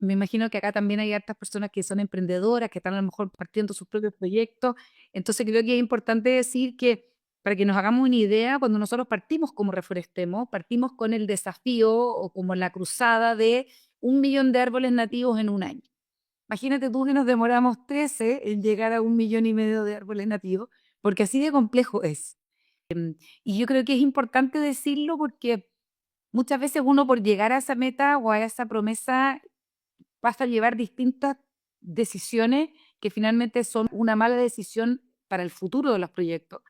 Me imagino que acá también hay hartas personas que son emprendedoras, que están a lo mejor partiendo sus propios proyectos. Entonces creo que es importante decir que para que nos hagamos una idea, cuando nosotros partimos como Reforestemos, partimos con el desafío o como la cruzada de 1 millón de árboles nativos en un año. Imagínate tú que nos demoramos 13 en llegar a 1,5 millones de árboles nativos, porque así de complejo es. Y yo creo que es importante decirlo porque muchas veces uno por llegar a esa meta o a esa promesa pasa a llevar distintas decisiones que finalmente son una mala decisión para el futuro de los proyectos.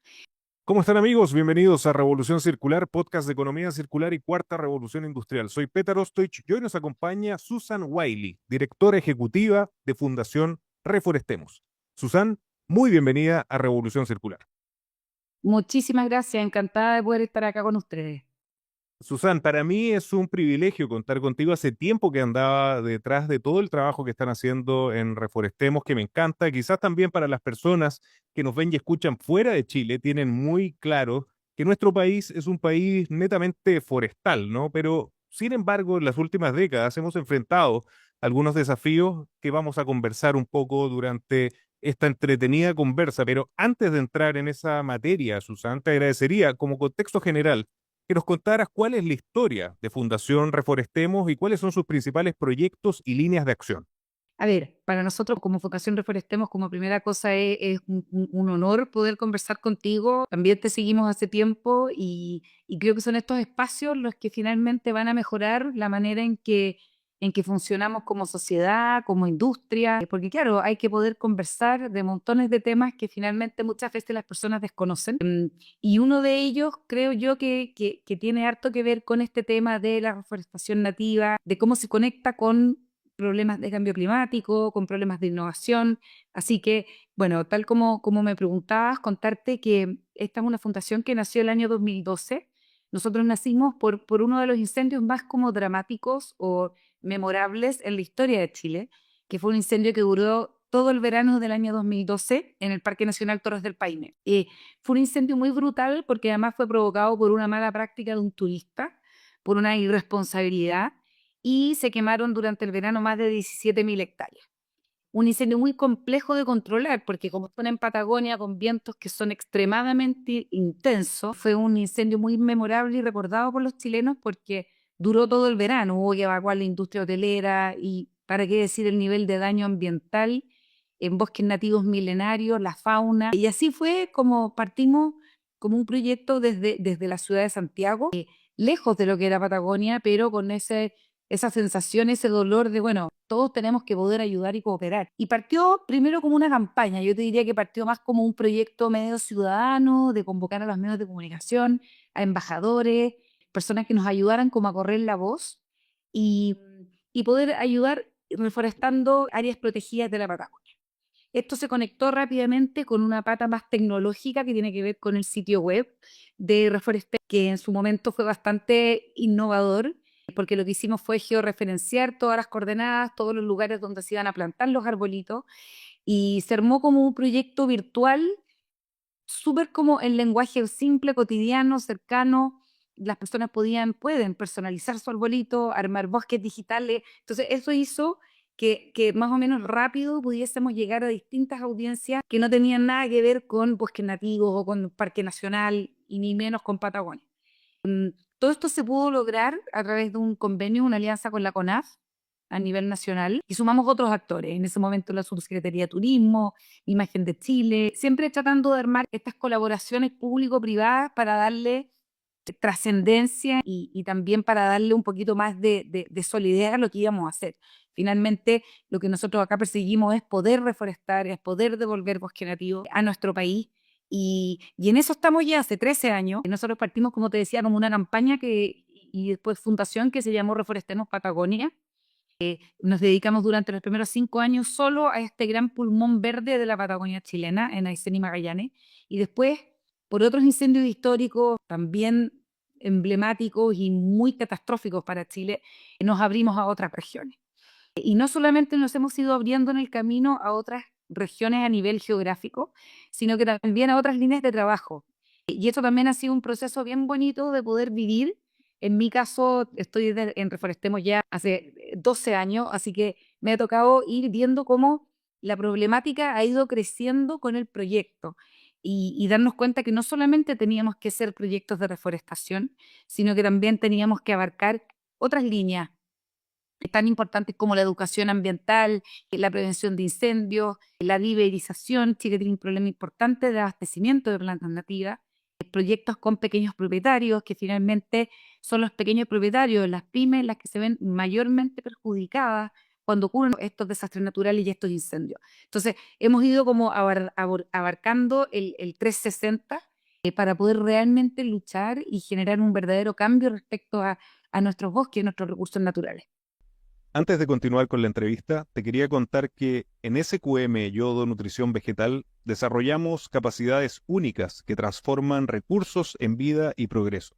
¿Cómo están amigos? Bienvenidos a Revolución Circular, podcast de economía circular y cuarta revolución industrial. Soy Petar Ostoich y hoy nos acompaña Susan Wiley, directora ejecutiva de Fundación Reforestemos. Susan, muy bienvenida a Revolución Circular. Muchísimas gracias, encantada de poder estar acá con ustedes. Susan, para mí es un privilegio contar contigo. Hace tiempo que andaba detrás de todo el trabajo que están haciendo en Reforestemos, que me encanta. Quizás también para las personas que nos ven y escuchan fuera de Chile, tienen muy claro que nuestro país es un país netamente forestal, ¿no? Pero, sin embargo, en las últimas décadas hemos enfrentado algunos desafíos que vamos a conversar un poco durante esta entretenida conversa. Pero antes de entrar en esa materia, Susan, te agradecería, como contexto general, que nos contaras cuál es la historia de Fundación Reforestemos y cuáles son sus principales proyectos y líneas de acción. A ver, para nosotros como Fundación Reforestemos, como primera cosa es un honor poder conversar contigo. También te seguimos hace tiempo y creo que son estos espacios los que finalmente van a mejorar la manera en que funcionamos como sociedad, como industria, porque claro, hay que poder conversar de montones de temas que finalmente muchas veces las personas desconocen. Y uno de ellos creo yo que tiene harto que ver con este tema de la reforestación nativa, de cómo se conecta con problemas de cambio climático, con problemas de innovación. Así que, bueno, tal como me preguntabas, contarte que esta es una fundación que nació el año 2012. Nosotros nacimos por uno de los incendios más como dramáticos o memorables en la historia de Chile, que fue un incendio que duró todo el verano del año 2012 en el Parque Nacional Torres del Paine. Fue un incendio muy brutal porque además fue provocado por una mala práctica de un turista, por una irresponsabilidad y se quemaron durante el verano más de 17.000 hectáreas. Un incendio muy complejo de controlar, porque como están en Patagonia con vientos que son extremadamente intensos, fue un incendio muy memorable y recordado por los chilenos porque duró todo el verano. Hubo que evacuar la industria hotelera y, para qué decir, el nivel de daño ambiental en bosques nativos milenarios, la fauna. Y así fue como partimos como un proyecto desde la ciudad de Santiago, lejos de lo que era Patagonia, pero con esa sensación, ese dolor de, bueno, todos tenemos que poder ayudar y cooperar. Y partió primero como una campaña, yo te diría que partió más como un proyecto medio ciudadano, de convocar a los medios de comunicación, a embajadores, personas que nos ayudaran como a correr la voz y, y poder ayudar reforestando áreas protegidas de la Patagonia. Esto se conectó rápidamente con una pata más tecnológica que tiene que ver con el sitio web de Reforestel, que en su momento fue bastante innovador, porque lo que hicimos fue georreferenciar todas las coordenadas, todos los lugares donde se iban a plantar los arbolitos, y se armó como un proyecto virtual, súper como en lenguaje simple, cotidiano, cercano. Las personas pueden personalizar su arbolito, armar bosques digitales. Entonces, eso hizo que más o menos rápido pudiésemos llegar a distintas audiencias que no tenían nada que ver con bosques nativos o con Parque Nacional y ni menos con Patagonia. Todo esto se pudo lograr a través de un convenio, una alianza con la CONAF a nivel nacional y sumamos otros actores, en ese momento la Subsecretaría de Turismo, Imagen de Chile, siempre tratando de armar estas colaboraciones público-privadas para darle trascendencia y también para darle un poquito más de solidez a lo que íbamos a hacer. Finalmente, lo que nosotros acá perseguimos es poder reforestar, es poder devolver bosque nativo a nuestro país. Y en eso estamos ya hace 13 años. Nosotros partimos, como te decía, como una campaña y después fundación que se llamó Reforestemos Patagonia. Nos dedicamos durante los primeros 5 años solo a este gran pulmón verde de la Patagonia chilena, en Aysén y Magallanes. Y después, por otros incendios históricos también emblemáticos y muy catastróficos para Chile, nos abrimos a otras regiones. Y no solamente nos hemos ido abriendo en el camino a otras regiones a nivel geográfico, sino que también a otras líneas de trabajo. Y esto también ha sido un proceso bien bonito de poder vivir. En mi caso, estoy en Reforestemos ya hace 12 años, así que me ha tocado ir viendo cómo la problemática ha ido creciendo con el proyecto y darnos cuenta que no solamente teníamos que hacer proyectos de reforestación, sino que también teníamos que abarcar otras líneas tan importantes como la educación ambiental, la prevención de incendios, la viverización. Chile tiene un problema importante de abastecimiento de plantas nativas, proyectos con pequeños propietarios, que finalmente son los pequeños propietarios, las pymes, las que se ven mayormente perjudicadas cuando ocurren estos desastres naturales y estos incendios. Entonces, hemos ido como abarcando el 360 para poder realmente luchar y generar un verdadero cambio respecto a nuestros bosques y nuestros recursos naturales. Antes de continuar con la entrevista, te quería contar que en SQM Yodo Nutrición Vegetal desarrollamos capacidades únicas que transforman recursos en vida y progreso.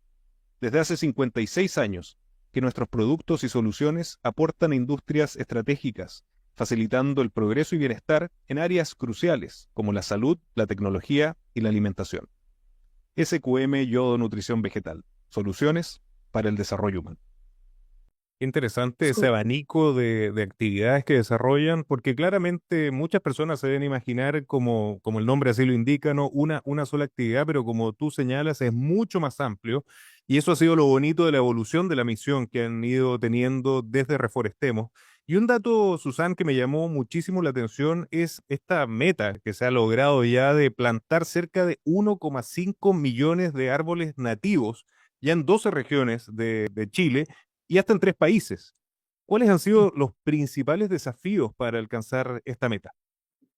Desde hace 56 años que nuestros productos y soluciones aportan a industrias estratégicas, facilitando el progreso y bienestar en áreas cruciales como la salud, la tecnología y la alimentación. SQM Yodo Nutrición Vegetal, soluciones para el desarrollo humano. Interesante ese Su- abanico de actividades que desarrollan, porque claramente muchas personas se deben imaginar, como el nombre así lo indica, ¿no? Una sola actividad, pero como tú señalas, es mucho más amplio. Y eso ha sido lo bonito de la evolución de la misión que han ido teniendo desde Reforestemos. Y un dato, Susan, que me llamó muchísimo la atención es esta meta que se ha logrado ya de plantar cerca de 1,5 millones de árboles nativos ya en 12 regiones de Chile y hasta en 3 países. ¿Cuáles han sido los principales desafíos para alcanzar esta meta?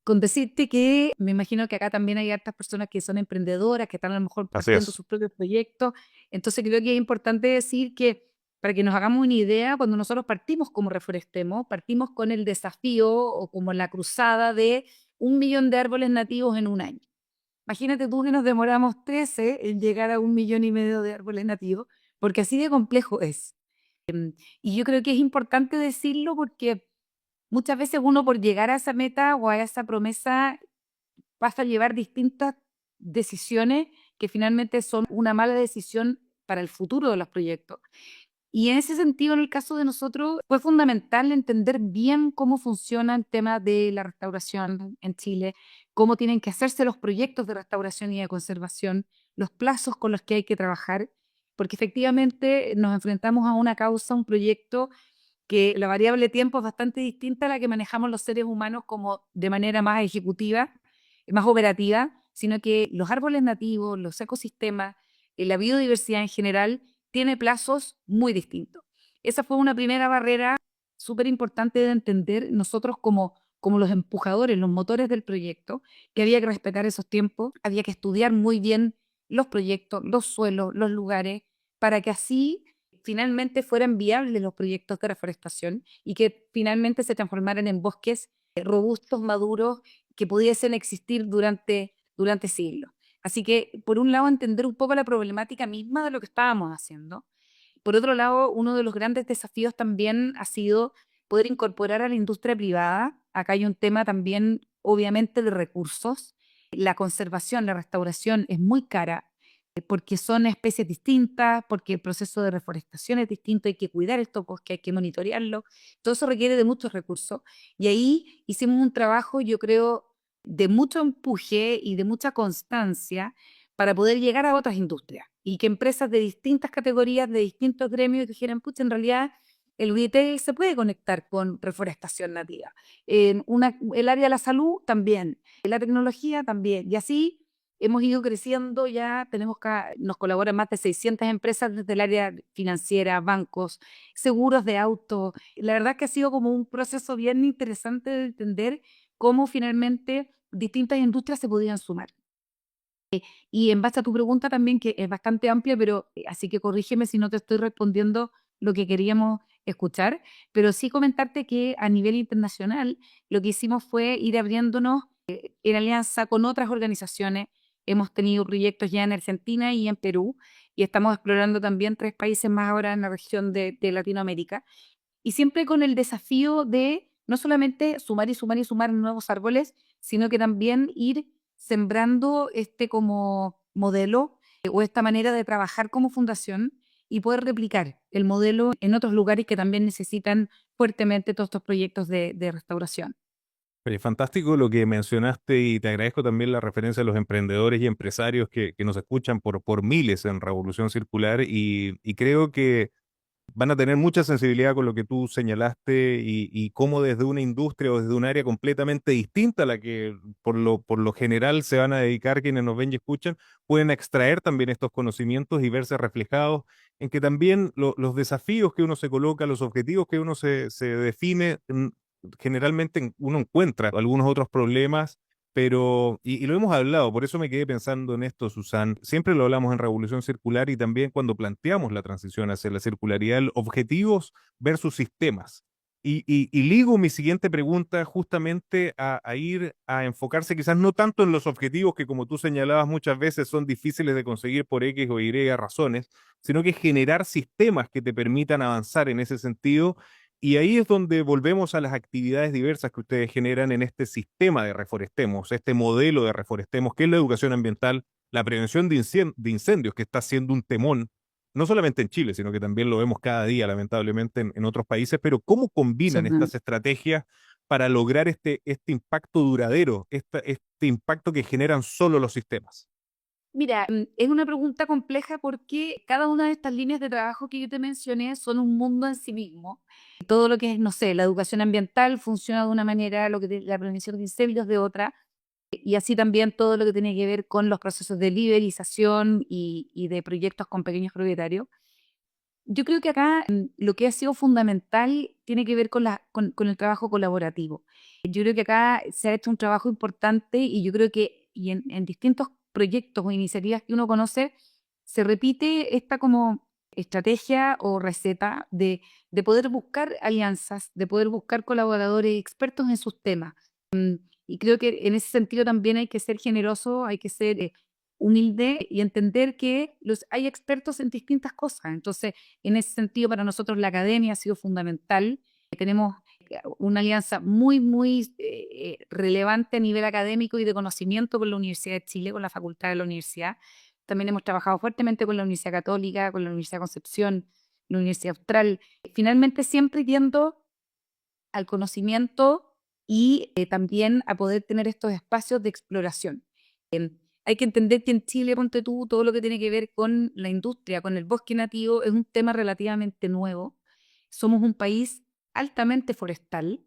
Con decirte que me imagino que acá también hay hartas personas que son emprendedoras, que están a lo mejor Así partiendo es. sus propios proyectos. Entonces creo que es importante decir que para que nos hagamos una idea, cuando nosotros partimos como Reforestemos, partimos con el desafío o como la cruzada de 1 millón de árboles nativos en un año. Imagínate tú que nos demoramos 13 en llegar a 1,5 millones de árboles nativos, porque así de complejo es. Y yo creo que es importante decirlo porque muchas veces uno por llegar a esa meta o a esa promesa pasa a llevar distintas decisiones que finalmente son una mala decisión para el futuro de los proyectos. Y en ese sentido, en el caso de nosotros, fue fundamental entender bien cómo funciona el tema de la restauración en Chile, cómo tienen que hacerse los proyectos de restauración y de conservación, los plazos con los que hay que trabajar, porque efectivamente nos enfrentamos a una causa, un proyecto que la variable tiempo es bastante distinta a la que manejamos los seres humanos como de manera más ejecutiva, más operativa, sino que los árboles nativos, los ecosistemas, la biodiversidad en general, tiene plazos muy distintos. Esa fue una primera barrera súper importante de entender nosotros como los empujadores, los motores del proyecto, que había que respetar esos tiempos, había que estudiar muy bien los proyectos, los suelos, los lugares, para que así finalmente fueran viables los proyectos de reforestación y que finalmente se transformaran en bosques robustos, maduros, que pudiesen existir durante siglos. Así que, por un lado, entender un poco la problemática misma de lo que estábamos haciendo. Por otro lado, uno de los grandes desafíos también ha sido poder incorporar a la industria privada. Acá hay un tema también, obviamente, de recursos. La conservación, la restauración es muy cara porque son especies distintas, porque el proceso de reforestación es distinto, hay que cuidar estos bosques, hay que monitorearlo. Todo eso requiere de muchos recursos. Y ahí hicimos un trabajo, yo creo, de mucho empuje y de mucha constancia para poder llegar a otras industrias y que empresas de distintas categorías, de distintos gremios dijeran, pucha, en realidad el retail se puede conectar con reforestación nativa. El área de la salud también, la tecnología también. Y así hemos ido creciendo, ya nos colaboran más de 600 empresas desde el área financiera, bancos, seguros de auto. La verdad que ha sido como un proceso bien interesante de entender cómo finalmente distintas industrias se podían sumar. Y en base a tu pregunta también, que es bastante amplia, pero así que corrígeme si no te estoy respondiendo lo que queríamos escuchar, pero sí comentarte que a nivel internacional lo que hicimos fue ir abriéndonos en alianza con otras organizaciones. Hemos tenido proyectos ya en Argentina y en Perú, y estamos explorando también 3 países más ahora en la región de Latinoamérica, y siempre con el desafío de no solamente sumar y sumar y sumar nuevos árboles, sino que también ir sembrando este como modelo o esta manera de trabajar como fundación y poder replicar el modelo en otros lugares que también necesitan fuertemente todos estos proyectos de restauración. Oye, fantástico lo que mencionaste y te agradezco también la referencia a los emprendedores y empresarios que nos escuchan por miles en Revolución Circular y creo que van a tener mucha sensibilidad con lo que tú señalaste y cómo desde una industria o desde un área completamente distinta a la que por lo general se van a dedicar quienes nos ven y escuchan, pueden extraer también estos conocimientos y verse reflejados en que también los desafíos que uno se coloca, los objetivos que uno se define, generalmente uno encuentra algunos otros problemas. Pero, y lo hemos hablado, por eso me quedé pensando en esto, Susan. Siempre lo hablamos en Revolución Circular y también cuando planteamos la transición hacia la circularidad, el objetivos versus sistemas. Y ligo mi siguiente pregunta justamente a ir a enfocarse quizás no tanto en los objetivos que como tú señalabas muchas veces son difíciles de conseguir por X o Y razones, sino que generar sistemas que te permitan avanzar en ese sentido y ahí es donde volvemos a las actividades diversas que ustedes generan en este sistema de Reforestemos, este modelo de Reforestemos, que es la educación ambiental, la prevención de incendios, que está siendo un temón, no solamente en Chile, sino que también lo vemos cada día, lamentablemente, en otros países, pero ¿cómo combinan estas estrategias para lograr este impacto duradero, este impacto que generan solo los sistemas? Mira, es una pregunta compleja porque cada una de estas líneas de trabajo que yo te mencioné son un mundo en sí mismo. Todo lo que es, no sé, la educación ambiental funciona de una manera, la prevención de incendios de otra, y así también todo lo que tiene que ver con los procesos de liberización y de proyectos con pequeños propietarios. Yo creo que acá lo que ha sido fundamental tiene que ver con el trabajo colaborativo. Yo creo que acá se ha hecho un trabajo importante y yo creo que en distintos proyectos o iniciativas que uno conoce, se repite esta como estrategia o receta de poder buscar alianzas, de poder buscar colaboradores expertos en sus temas. Y creo que en ese sentido también hay que ser generoso, hay que ser humilde y entender que hay expertos en distintas cosas. Entonces, en ese sentido, para nosotros la academia ha sido fundamental. Tenemos una alianza muy relevante a nivel académico y de conocimiento con la Universidad de Chile, con la Facultad de la Universidad. También hemos trabajado fuertemente con la Universidad Católica, con la Universidad de Concepción, la Universidad Austral. Finalmente, siempre yendo al conocimiento y también a poder tener estos espacios de exploración. Hay que entender que en Chile, ponte tú, todo lo que tiene que ver con la industria, con el bosque nativo, es un tema relativamente nuevo. Somos un país altamente forestal,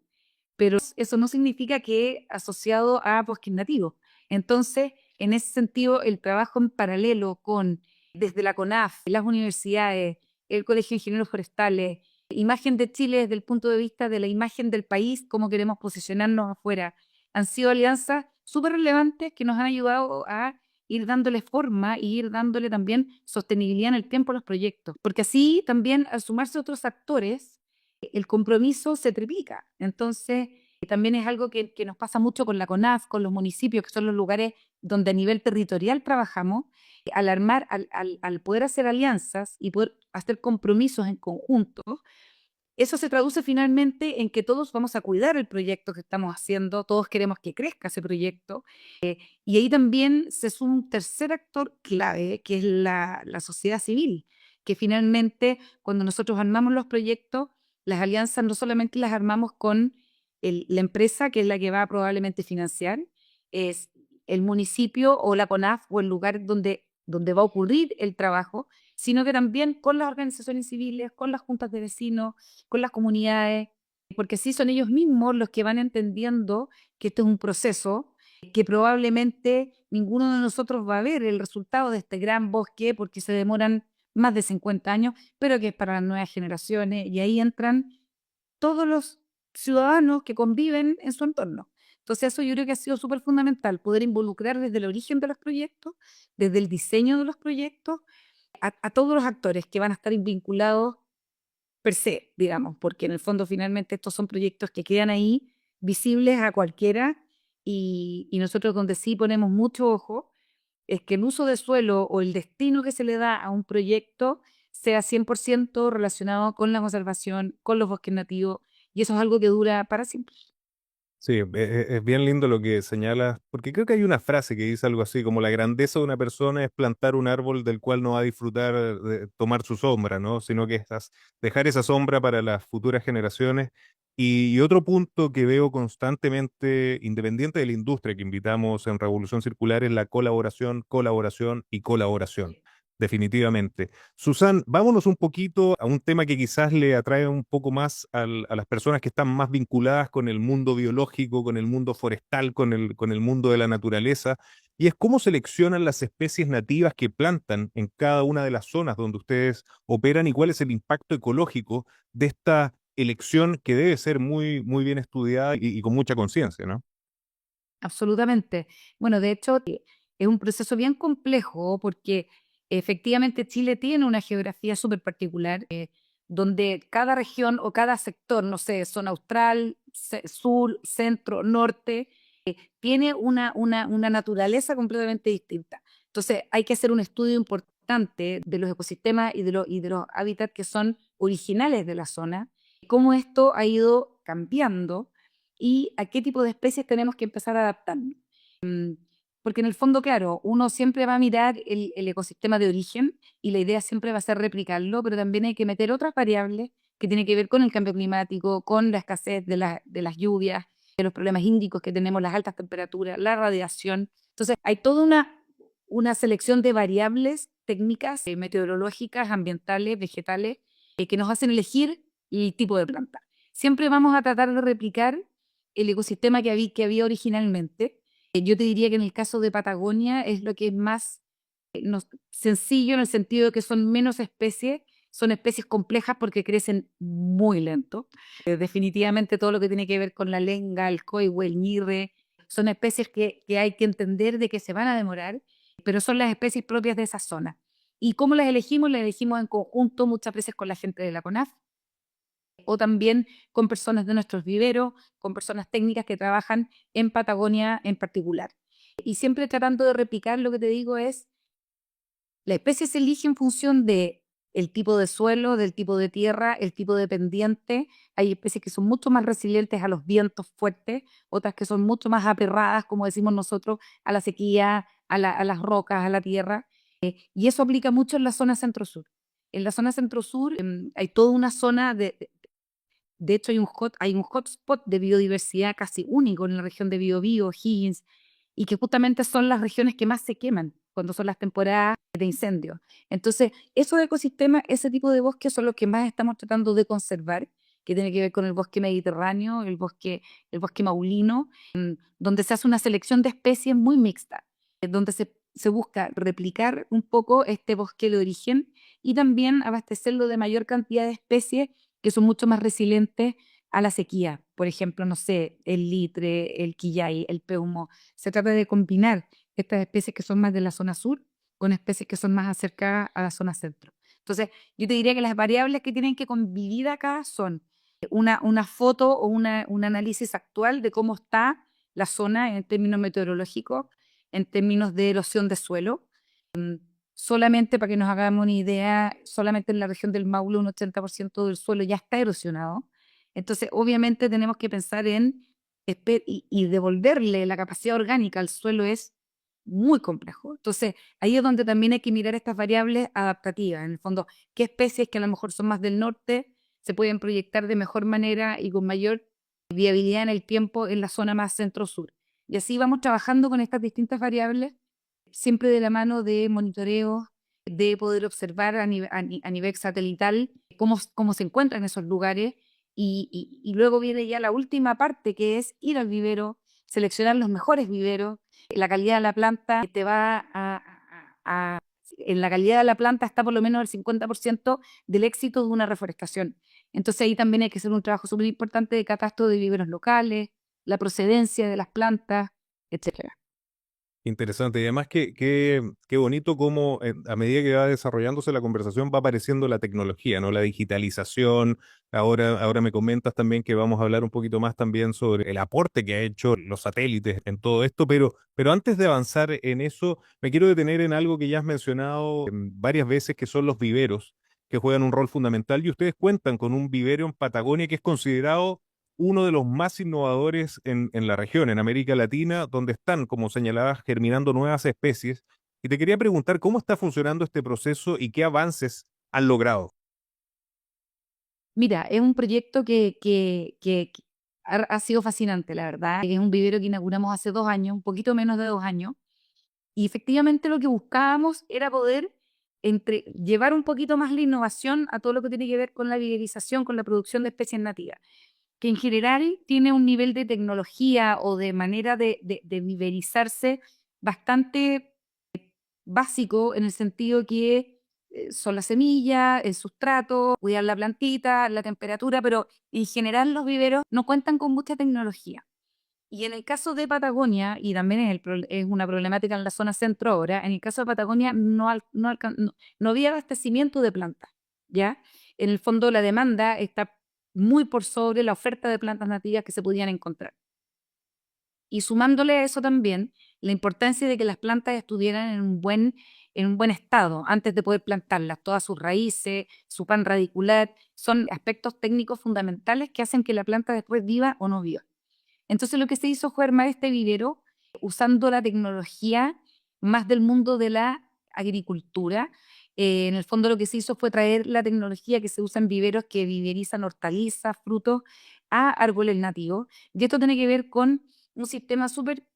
pero eso no significa que asociado a bosques nativos. Entonces, en ese sentido, el trabajo en paralelo con, desde la CONAF, las universidades, el Colegio de Ingenieros Forestales, imagen de Chile desde el punto de vista de la imagen del país, cómo queremos posicionarnos afuera, han sido alianzas súper relevantes que nos han ayudado a ir dándole forma y ir dándole también sostenibilidad en el tiempo a los proyectos. Porque así también al sumarse otros actores, el compromiso se triplica. Entonces, también es algo que nos pasa mucho con la CONAF, con los municipios, que son los lugares donde a nivel territorial trabajamos, al poder hacer alianzas y poder hacer compromisos en conjunto, eso se traduce finalmente en que todos vamos a cuidar el proyecto que estamos haciendo, todos queremos que crezca ese proyecto. Y ahí también se suma un tercer actor clave, que es la sociedad civil, que finalmente cuando nosotros armamos los proyectos, las alianzas no solamente las armamos con la empresa, que es la que va a probablemente financiar, es el municipio o la CONAF o el lugar donde va a ocurrir el trabajo, sino que también con las organizaciones civiles, con las juntas de vecinos, con las comunidades, porque sí son ellos mismos los que van entendiendo que este es un proceso que probablemente ninguno de nosotros va a ver el resultado de este gran bosque porque se demoran más de 50 años, pero que es para las nuevas generaciones y ahí entran todos los ciudadanos que conviven en su entorno. Entonces eso yo creo que ha sido súper fundamental, poder involucrar desde el origen de los proyectos, desde el diseño de los proyectos, a todos los actores que van a estar vinculados per se, digamos, porque en el fondo finalmente estos son proyectos que quedan ahí visibles a cualquiera y nosotros donde sí ponemos mucho ojo es que el uso de suelo o el destino que se le da a un proyecto sea 100% relacionado con la conservación, con los bosques nativos y eso es algo que dura para siempre. Sí, es bien lindo lo que señalas, porque creo que hay una frase que dice algo así, como la grandeza de una persona es plantar un árbol del cual no va a disfrutar de tomar su sombra, ¿no? Sino que dejar esa sombra para las futuras generaciones. Y otro punto que veo constantemente, independiente de la industria que invitamos en Revolución Circular, es la colaboración, colaboración y colaboración, definitivamente. Susan, vámonos un poquito a un tema que quizás le atrae un poco más a las personas que están más vinculadas con el mundo biológico, con el mundo forestal, con el mundo de la naturaleza, y es cómo seleccionan las especies nativas que plantan en cada una de las zonas donde ustedes operan y cuál es el impacto ecológico de esta elección que debe ser muy, muy bien estudiada y con mucha conciencia, ¿no? Absolutamente. Bueno, de hecho, es un proceso bien complejo porque efectivamente Chile tiene una geografía súper particular, donde cada región o cada sector, no sé, zona austral, sur, centro, norte, tiene una naturaleza completamente distinta. Entonces, hay que hacer un estudio importante de los ecosistemas y de los hábitats que son originales de la zona, cómo esto ha ido cambiando y a qué tipo de especies tenemos que empezar a adaptarnos. Porque en el fondo, claro, uno siempre va a mirar el ecosistema de origen y la idea siempre va a ser replicarlo, pero también hay que meter otras variables que tienen que ver con el cambio climático, con la escasez de las lluvias, de los problemas hídricos que tenemos, las altas temperaturas, la radiación. Entonces, hay toda una selección de variables técnicas, meteorológicas, ambientales, vegetales, que nos hacen elegir el tipo de planta. Siempre vamos a tratar de replicar el ecosistema que había originalmente. Yo te diría que en el caso de Patagonia es lo que es más sencillo en el sentido de que son especies complejas porque crecen muy lento. Definitivamente todo lo que tiene que ver con la lenga, el coihue, el ñirre, son especies que hay que entender de que se van a demorar, pero son las especies propias de esa zona. ¿Y cómo las elegimos? Las elegimos en conjunto muchas veces con la gente de la CONAF o también con personas de nuestros viveros, con personas técnicas que trabajan en Patagonia en particular. Y siempre tratando de replicar lo que te digo es, la especie se elige en función de el tipo de suelo, del tipo de tierra, el tipo de pendiente. Hay especies que son mucho más resilientes a los vientos fuertes, otras que son mucho más aperradas, como decimos nosotros, a la sequía, a las rocas, a la tierra. Y eso aplica mucho en la zona centro-sur. En la zona centro-sur hay toda una zona de hecho, hay un hotspot de biodiversidad casi único en la región de Biobío, Higgins, y que justamente son las regiones que más se queman cuando son las temporadas de incendios. Entonces, esos ecosistemas, ese tipo de bosques son los que más estamos tratando de conservar, que tiene que ver con el bosque mediterráneo, el bosque maulino, donde se hace una selección de especies muy mixta, donde se busca replicar un poco este bosque de origen y también abastecerlo de mayor cantidad de especies que son mucho más resilientes a la sequía. Por ejemplo, no sé, el litre, el quillay, el peumo. Se trata de combinar estas especies que son más de la zona sur con especies que son más acercadas a la zona centro. Entonces, yo te diría que las variables que tienen que convivir acá son una foto o un análisis actual de cómo está la zona en términos meteorológicos, en términos de erosión de suelo. Solamente para que nos hagamos una idea, solamente en la región del Maule un 80% del suelo ya está erosionado. Entonces, obviamente tenemos que pensar en y devolverle la capacidad orgánica al suelo es muy complejo. Entonces, ahí es donde también hay que mirar estas variables adaptativas. En el fondo, qué especies que a lo mejor son más del norte se pueden proyectar de mejor manera y con mayor viabilidad en el tiempo en la zona más centro-sur. Y así vamos trabajando con estas distintas variables siempre de la mano de monitoreo, de poder observar a nivel satelital cómo se encuentran esos lugares y luego viene ya la última parte que es ir al vivero, seleccionar los mejores viveros, la calidad de la planta te va en la calidad de la planta está por lo menos el 50% del éxito de una reforestación. Entonces ahí también hay que hacer un trabajo súper importante de catastro de viveros locales, la procedencia de las plantas, etcétera. Interesante. Y además qué bonito cómo a medida que va desarrollándose la conversación va apareciendo la tecnología, ¿no? La digitalización. Ahora me comentas también que vamos a hablar un poquito más también sobre el aporte que ha hecho los satélites en todo esto, pero antes de avanzar en eso, me quiero detener en algo que ya has mencionado varias veces, que son los viveros, que juegan un rol fundamental. Y ustedes cuentan con un vivero en Patagonia que es considerado uno de los más innovadores en la región, en América Latina, donde están, como señalabas, germinando nuevas especies. Y te quería preguntar cómo está funcionando este proceso y qué avances han logrado. Mira, es un proyecto que ha sido fascinante, la verdad. Es un vivero que inauguramos hace 2 años, un poquito menos de 2 años. Y efectivamente lo que buscábamos era poder llevar un poquito más la innovación a todo lo que tiene que ver con la viverización, con la producción de especies nativas, que en general tiene un nivel de tecnología o de manera de viverizarse bastante básico en el sentido que son las semillas, el sustrato, cuidar la plantita, la temperatura, pero en general los viveros no cuentan con mucha tecnología. Y en el caso de Patagonia, y también es una problemática en la zona centro ahora, en el caso de Patagonia no había abastecimiento de plantas, ¿ya? En el fondo la demanda está muy por sobre la oferta de plantas nativas que se podían encontrar. Y sumándole a eso también la importancia de que las plantas estuvieran en un buen estado antes de poder plantarlas, todas sus raíces, su pan radicular, son aspectos técnicos fundamentales que hacen que la planta después viva o no viva. Entonces lo que se hizo fue armar este vivero usando la tecnología más del mundo de la agricultura. En el fondo lo que se hizo fue traer la tecnología que se usa en viveros que viverizan hortalizas, frutos, a árboles nativos. Y esto tiene que ver con un sistema súper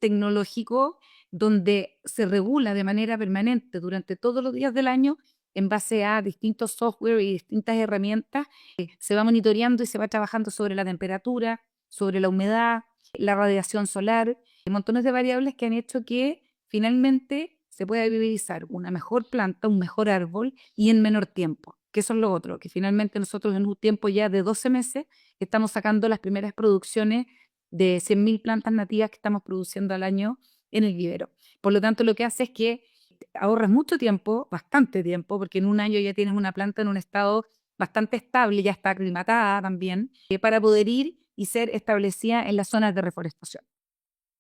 tecnológico donde se regula de manera permanente durante todos los días del año en base a distintos software y distintas herramientas. Se va monitoreando y se va trabajando sobre la temperatura, sobre la humedad, la radiación solar, montones de variables que han hecho que finalmente se pueda viverizar una mejor planta, un mejor árbol y en menor tiempo. Que eso es lo otro, que finalmente nosotros en un tiempo ya de 12 meses estamos sacando las primeras producciones de 100.000 plantas nativas que estamos produciendo al año en el vivero. Por lo tanto, lo que hace es que ahorras mucho tiempo, bastante tiempo, porque en un año ya tienes una planta en un estado bastante estable, ya está aclimatada también, para poder ir y ser establecida en las zonas de reforestación.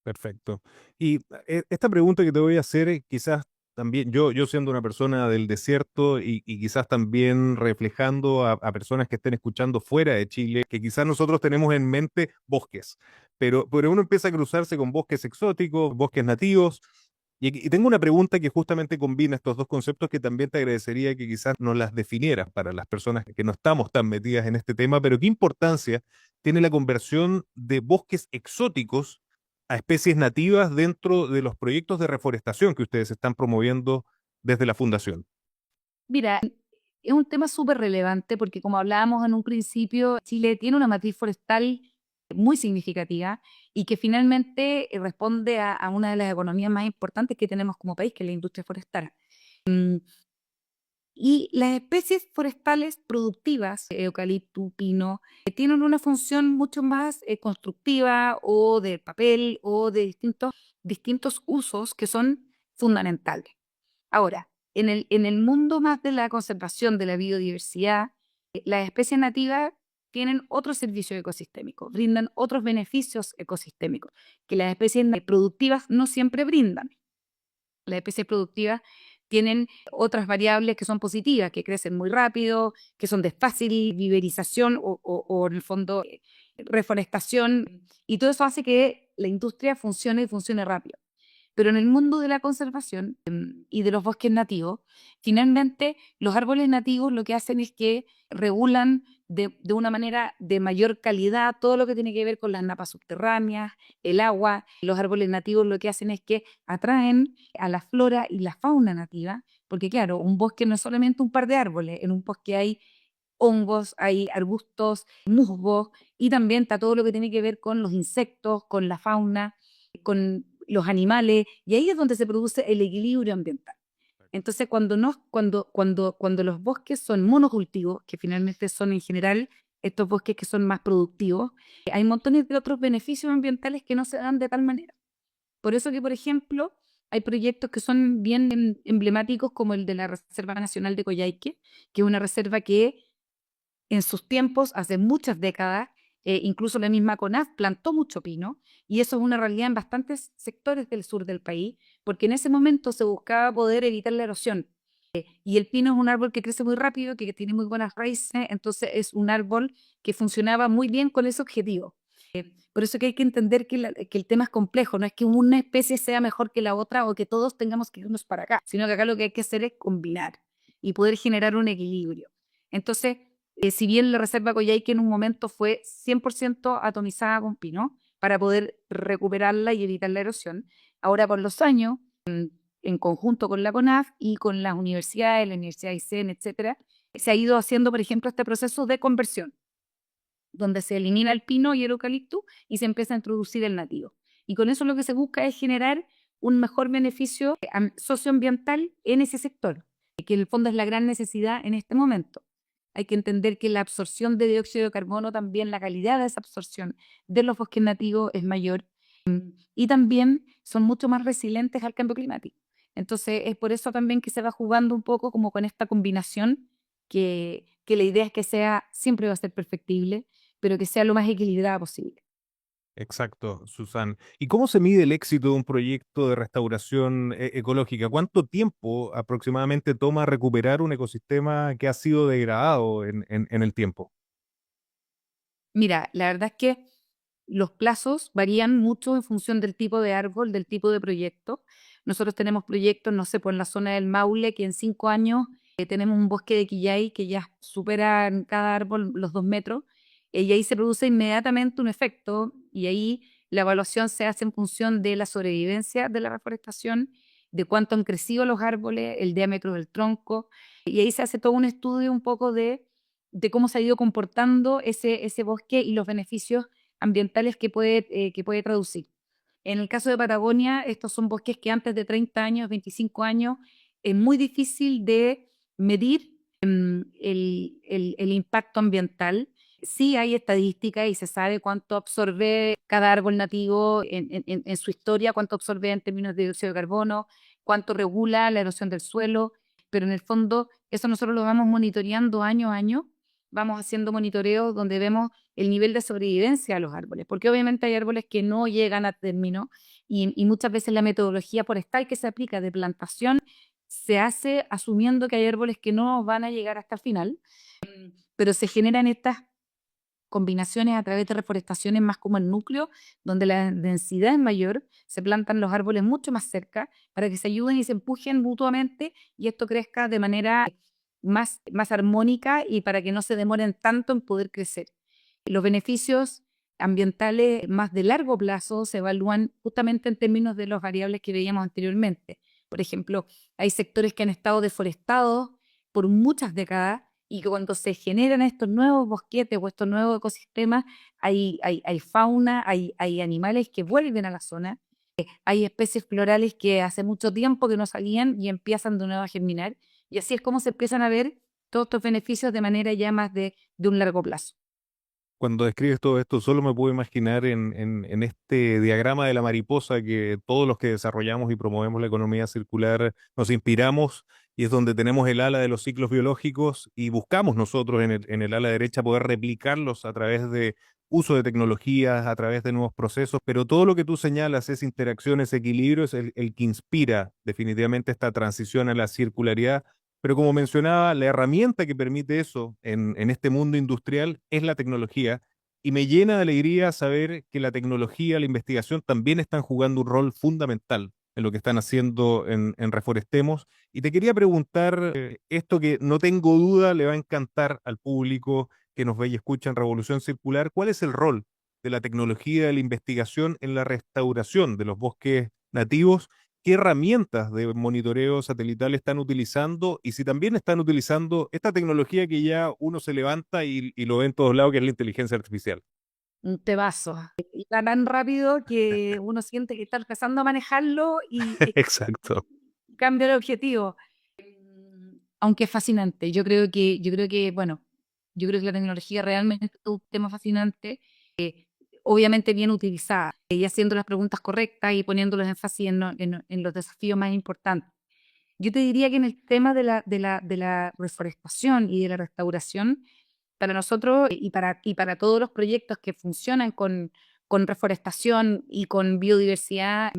Perfecto. Y esta pregunta que te voy a hacer, quizás también yo siendo una persona del desierto y quizás también reflejando a personas que estén escuchando fuera de Chile, que quizás nosotros tenemos en mente bosques, pero uno empieza a cruzarse con bosques exóticos, bosques nativos. Y tengo una pregunta que justamente combina estos dos conceptos que también te agradecería que quizás nos las definieras para las personas que no estamos tan metidas en este tema, pero ¿qué importancia tiene la conversión de bosques exóticos a especies nativas dentro de los proyectos de reforestación que ustedes están promoviendo desde la fundación? Mira, es un tema súper relevante porque como hablábamos en un principio, Chile tiene una matriz forestal muy significativa y que finalmente responde a una de las economías más importantes que tenemos como país, que es la industria forestal. Y las especies forestales productivas, eucalipto, pino, tienen una función mucho más constructiva o de papel o de distintos usos que son fundamentales. Ahora, en el mundo más de la conservación de la biodiversidad, las especies nativas tienen otro servicio ecosistémico, brindan otros beneficios ecosistémicos que las especies productivas no siempre brindan. Las especies productivas tienen otras variables que son positivas, que crecen muy rápido, que son de fácil viverización o en el fondo reforestación, y todo eso hace que la industria funcione y funcione rápido. Pero en el mundo de la conservación y de los bosques nativos, finalmente los árboles nativos lo que hacen es que regulan de una manera de mayor calidad todo lo que tiene que ver con las napas subterráneas, el agua. Los árboles nativos lo que hacen es que atraen a la flora y la fauna nativa, porque claro, un bosque no es solamente un par de árboles, en un bosque hay hongos, hay arbustos, musgos, y también está todo lo que tiene que ver con los insectos, con la fauna, con los animales, y ahí es donde se produce el equilibrio ambiental. Entonces, cuando los bosques son monocultivos, que finalmente son en general estos bosques que son más productivos, hay montones de otros beneficios ambientales que no se dan de tal manera. Por eso que, por ejemplo, hay proyectos que son bien emblemáticos como el de la Reserva Nacional de Coyhaique, que es una reserva que en sus tiempos, hace muchas décadas, incluso la misma CONAF plantó mucho pino, y eso es una realidad en bastantes sectores del sur del país, porque en ese momento se buscaba poder evitar la erosión. Y el pino es un árbol que crece muy rápido, que tiene muy buenas raíces, entonces es un árbol que funcionaba muy bien con ese objetivo. Por eso que hay que entender que el tema es complejo, no es que una especie sea mejor que la otra o que todos tengamos que irnos para acá, sino que acá lo que hay que hacer es combinar y poder generar un equilibrio. Entonces, si bien la reserva Coyhaique en un momento fue 100% atomizada con pino para poder recuperarla y evitar la erosión, ahora con los años, en conjunto con la CONAF y con las universidades, la Universidad de Aysén, etcétera, se ha ido haciendo, por ejemplo, este proceso de conversión donde se elimina el pino y el eucalipto y se empieza a introducir el nativo. Y con eso lo que se busca es generar un mejor beneficio socioambiental en ese sector, que en el fondo es la gran necesidad en este momento. Hay que entender que la absorción de dióxido de carbono, también la calidad de esa absorción de los bosques nativos es mayor y también son mucho más resilientes al cambio climático. Entonces es por eso también que se va jugando un poco como con esta combinación que la idea es que sea, siempre va a ser perfectible, pero que sea lo más equilibrada posible. Exacto, Susan. ¿Y cómo se mide el éxito de un proyecto de restauración ecológica? ¿Cuánto tiempo aproximadamente toma recuperar un ecosistema que ha sido degradado en el tiempo? Mira, la verdad es que los plazos varían mucho en función del tipo de árbol, del tipo de proyecto. Nosotros tenemos proyectos, no sé, por en la zona del Maule, que en 5 años tenemos un bosque de quillay que ya supera en cada árbol los 2 metros, y ahí se produce inmediatamente un efecto, y ahí la evaluación se hace en función de la sobrevivencia de la reforestación, de cuánto han crecido los árboles, el diámetro del tronco, y ahí se hace todo un estudio un poco de cómo se ha ido comportando ese bosque y los beneficios ambientales que puede traducir. En el caso de Patagonia, estos son bosques que antes de 30 años, 25 años, es muy difícil de medir el impacto ambiental. Sí hay estadísticas y se sabe cuánto absorbe cada árbol nativo en su historia, cuánto absorbe en términos de dióxido de carbono, cuánto regula la erosión del suelo, pero en el fondo eso nosotros lo vamos monitoreando año a año, vamos haciendo monitoreos donde vemos el nivel de sobrevivencia de los árboles, porque obviamente hay árboles que no llegan a término y muchas veces la metodología forestal que se aplica de plantación se hace asumiendo que hay árboles que no van a llegar hasta el final, pero se generan estas combinaciones a través de reforestaciones más como el núcleo, donde la densidad es mayor, se plantan los árboles mucho más cerca para que se ayuden y se empujen mutuamente y esto crezca de manera más armónica y para que no se demoren tanto en poder crecer. Los beneficios ambientales más de largo plazo se evalúan justamente en términos de las variables que veíamos anteriormente. Por ejemplo, hay sectores que han estado deforestados por muchas décadas y que cuando se generan estos nuevos bosquetes o estos nuevos ecosistemas, hay fauna, hay animales que vuelven a la zona, hay especies florales que hace mucho tiempo que no salían y empiezan de nuevo a germinar, y así es como se empiezan a ver todos estos beneficios de manera ya más de un largo plazo. Cuando describes todo esto, solo me puedo imaginar en este diagrama de la mariposa que todos los que desarrollamos y promovemos la economía circular nos inspiramos y es donde tenemos el ala de los ciclos biológicos y buscamos nosotros en el ala derecha poder replicarlos a través de uso de tecnologías, a través de nuevos procesos, pero todo lo que tú señalas, esa interacción, ese equilibrio es el que inspira definitivamente esta transición a la circularidad, pero como mencionaba, la herramienta que permite eso en este mundo industrial es la tecnología y me llena de alegría saber que la tecnología, la investigación también están jugando un rol fundamental en lo que están haciendo en Reforestemos. Y te quería preguntar, esto que no tengo duda le va a encantar al público que nos ve y escucha en Revolución Circular, ¿cuál es el rol de la tecnología de la investigación en la restauración de los bosques nativos? ¿Qué herramientas de monitoreo satelital están utilizando? Y si también están utilizando esta tecnología que ya uno se levanta y lo ve en todos lados, que es la inteligencia artificial. Un tebazo. Y va tan rápido que uno siente que está empezando a manejarlo y Exacto. cambia el objetivo. Aunque es fascinante. Bueno, yo creo que la tecnología realmente es un tema fascinante, obviamente bien utilizada y haciendo las preguntas correctas y poniendo los énfasis en los desafíos más importantes. Yo te diría que en el tema de la reforestación y de la restauración, para nosotros y para todos los proyectos que funcionan con reforestación y con biodiversidad,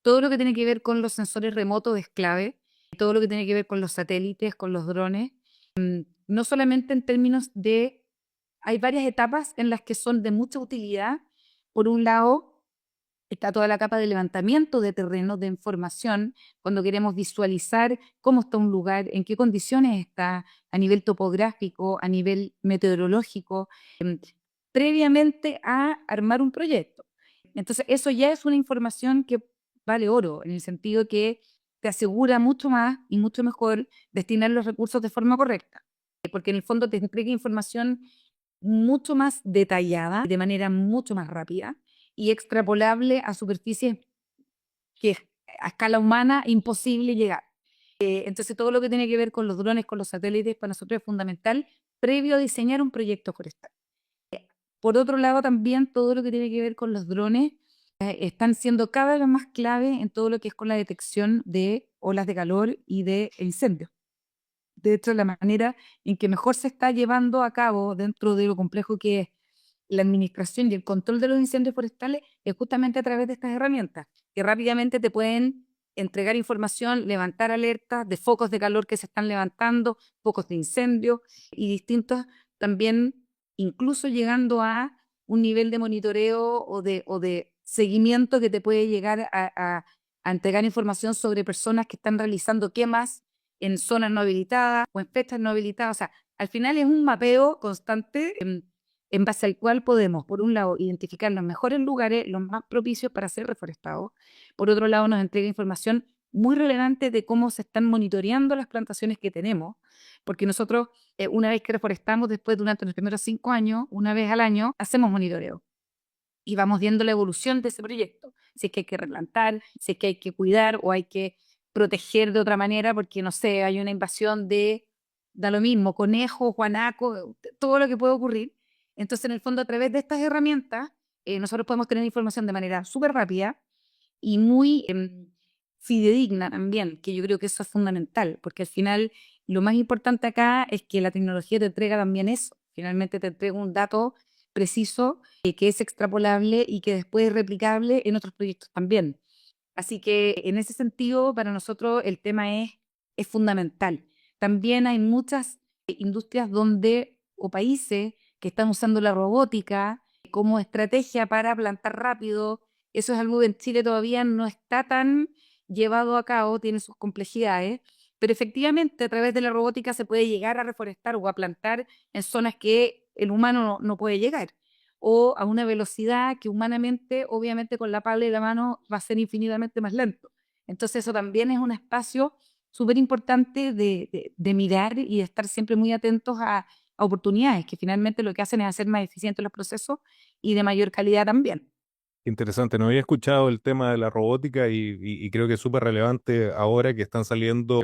todo lo que tiene que ver con los sensores remotos es clave. todo lo que tiene que ver con los satélites, con los drones, no solamente en términos de, hay varias etapas en las que son de mucha utilidad. Por un lado, está toda la capa de levantamiento de terreno, de información, cuando queremos visualizar cómo está un lugar, en qué condiciones está, a nivel topográfico, a nivel meteorológico, previamente a armar un proyecto. Entonces, eso ya es una información que vale oro, en el sentido que te asegura mucho más y mucho mejor destinar los recursos de forma correcta, porque en el fondo te entrega información mucho más detallada, de manera mucho más rápida y extrapolable a superficies que a escala humana imposible llegar. Entonces, todo lo que tiene que ver con los drones, con los satélites, para nosotros es fundamental previo a diseñar un proyecto forestal. Por otro lado, también todo lo que tiene que ver con los drones están siendo cada vez más clave en todo lo que es con la detección de olas de calor y de incendios. De hecho, la manera en que mejor se está llevando a cabo dentro de lo complejo que es la administración y el control de los incendios forestales es justamente a través de estas herramientas, que rápidamente te pueden entregar información, levantar alertas de focos de calor que se están levantando, focos de incendio y distintos también, incluso llegando a un nivel de monitoreo o de seguimiento que te puede llegar a entregar información sobre personas que están realizando quemas en zonas no habilitadas o en fechas no habilitadas. O sea, al final es un mapeo constante en base al cual podemos, por un lado, identificar los mejores lugares, los más propicios para ser reforestados. Por otro lado, nos entrega información muy relevante de cómo se están monitoreando las plantaciones que tenemos, porque nosotros, una vez que reforestamos, después durante los primeros 5 años, una vez al año, hacemos monitoreo y vamos viendo la evolución de ese proyecto. Si es que hay que replantar, si es que hay que cuidar o hay que proteger de otra manera porque, no sé, hay una invasión de, da lo mismo, conejos, guanaco, todo lo que puede ocurrir. Entonces, en el fondo, a través de estas herramientas, nosotros podemos tener información de manera súper rápida y muy fidedigna también, que yo creo que eso es fundamental, porque al final lo más importante acá es que la tecnología te entrega también eso. Finalmente te entrega un dato preciso que es extrapolable y que después es replicable en otros proyectos también. Así que en ese sentido, para nosotros el tema es fundamental. También hay muchas industrias donde, o países que están usando la robótica como estrategia para plantar rápido. Eso es algo que en Chile todavía no está tan llevado a cabo, tiene sus complejidades, pero efectivamente a través de la robótica se puede llegar a reforestar o a plantar en zonas que el humano no puede llegar o a una velocidad que humanamente, obviamente con la pala y la mano, va a ser infinitamente más lento. Entonces eso también es un espacio súper importante de mirar y de estar siempre muy atentos a oportunidades, que finalmente lo que hacen es hacer más eficientes los procesos y de mayor calidad también. Interesante, no había escuchado el tema de la robótica y creo que es súper relevante ahora que están saliendo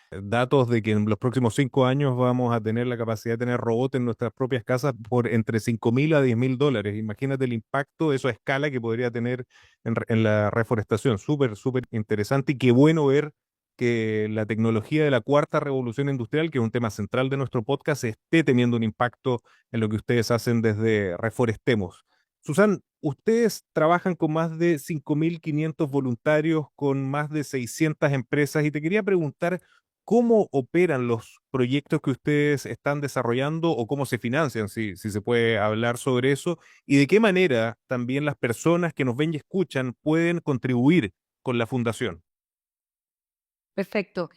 datos de que en los próximos 5 años vamos a tener la capacidad de tener robots en nuestras propias casas por entre 5.000 a 10.000 dólares. Imagínate el impacto, eso a escala que podría tener en la reforestación. Súper, súper interesante y qué bueno ver que la tecnología de la cuarta revolución industrial, que es un tema central de nuestro podcast, esté teniendo un impacto en lo que ustedes hacen desde Reforestemos. Susan, ustedes trabajan con más de 5.500 voluntarios, con más de 600 empresas y te quería preguntar cómo operan los proyectos que ustedes están desarrollando o cómo se financian, si se puede hablar sobre eso, y de qué manera también las personas que nos ven y escuchan pueden contribuir con la fundación. Perfecto.